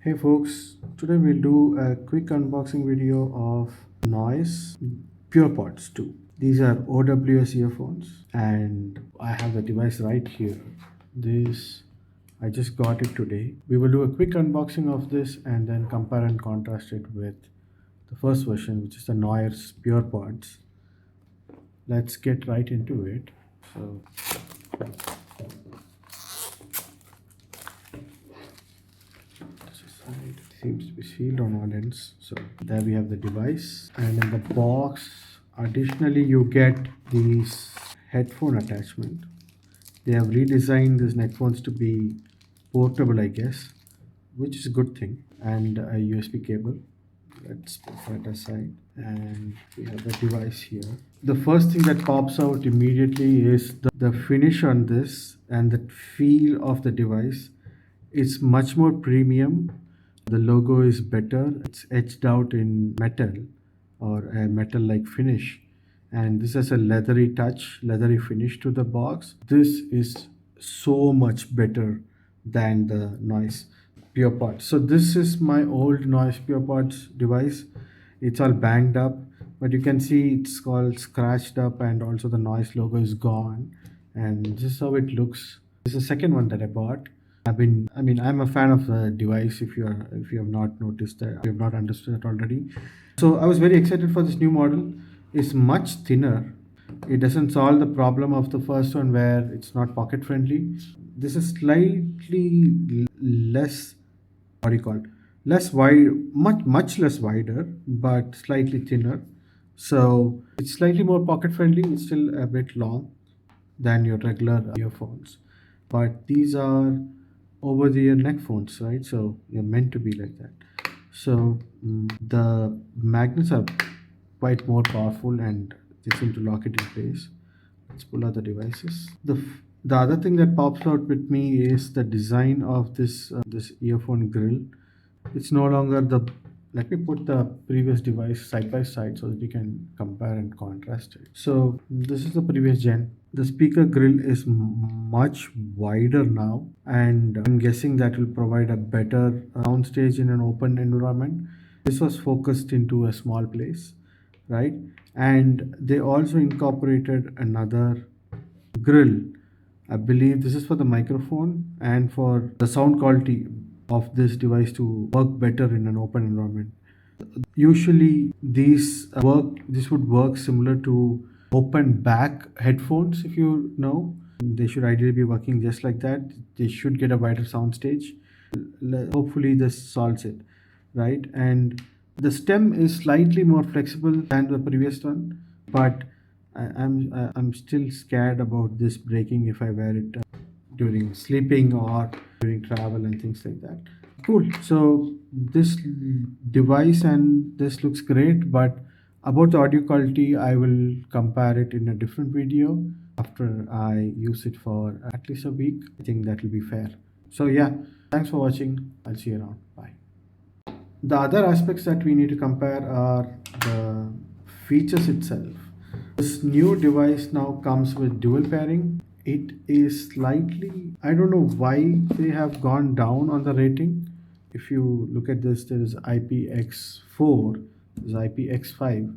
Hey folks, today we'll do a quick unboxing video of Noise PurePods 2. These are OWS earphones and I have the device right here. This I just got it today. We will do a quick unboxing of this and then compare and contrast it with the first version, which is the Noise PurePods. Let's get right into it. So side seems to be sealed on all ends. So there we have the device, and in the box additionally you get these headphone attachment. They have redesigned these headphones to be portable, I guess, which is a good thing, and a USB cable. Let's put that aside, and we have the device here. The first thing that pops out immediately is the finish on this and the feel of the device. It's much more premium. The logo is better. It's etched out in metal or a metal like finish. And this has a leathery touch, leathery finish to the box. This is so much better than the Noise PurePods. So this is my old Noise PurePods device. It's all banged up, but you can see it's all scratched up and also the Noise logo is gone. And this is how it looks. This is the second one that I bought. I'm a fan of the device. If you have not noticed that, you have not understood it already. So I was very excited for this new model. It's much thinner. It doesn't solve the problem of the first one where it's not pocket friendly. This is slightly less, what do you call it? Less wide, much less wider, but slightly thinner. So it's slightly more pocket friendly. It's still a bit long than your regular earphones, but these are over the ear neck phones, right? So you're meant to be like that. So the magnets are quite more powerful and they seem to lock it in place. Let's pull out the devices. The other thing that pops out with me is the design of this earphone grill. It's no longer the. Let me put the previous device side by side so that you can compare and contrast it. So this is the previous gen. The speaker grill is much wider now, and I'm guessing that will provide a better sound stage in an open environment. This was focused into a small place, right? And they also incorporated another grill. I believe this is for the microphone and for the sound quality of this device to work better in an open environment. Usually this would work similar to open back headphones, if you know. They should ideally be working just like that. They should get a wider sound stage. Hopefully this solves it, right? And the stem is slightly more flexible than the previous one, but I'm still scared about this breaking if I wear it during sleeping or during travel and things like that. Cool. So this device and this looks great, but about the audio quality, I will compare it in a different video after I use it for at least a week. I think that will be fair. So yeah, thanks for watching. I'll see you around. Bye. The other aspects that we need to compare are the features itself. This new device now comes with dual pairing. It is slightly, I don't know why they have gone down on the rating. If you look at this, there is IPX4, there's IPX5.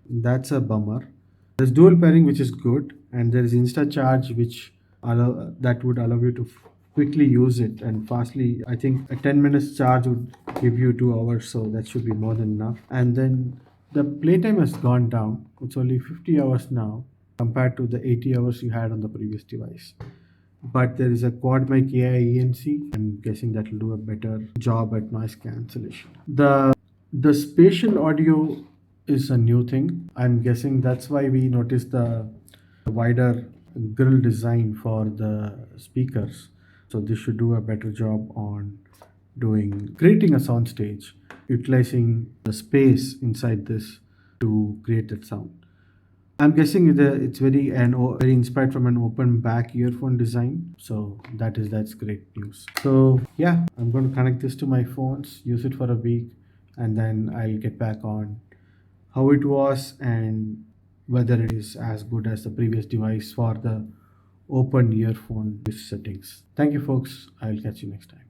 That's a bummer. There's dual pairing, which is good, and there is Insta Charge, that would allow you to quickly use it and fastly. I think a 10 minutes charge would give you 2 hours, so that should be more than enough. And then the playtime has gone down. It's only 50 hours now compared to the 80 hours you had on the previous device. But there is a quad mic AI ENC. I'm guessing that will do a better job at noise cancellation. The spatial audio is a new thing. I'm guessing that's why we noticed the wider grill design for the speakers. So this should do a better job on creating a sound stage, utilizing the space inside this to create that sound. I'm guessing it's very inspired from an open back earphone design. So that's great news. So yeah, I'm going to connect this to my phones, use it for a week, and then I'll get back on how it was and whether it is as good as the previous device for the open earphone settings. Thank you, folks. I'll catch you next time.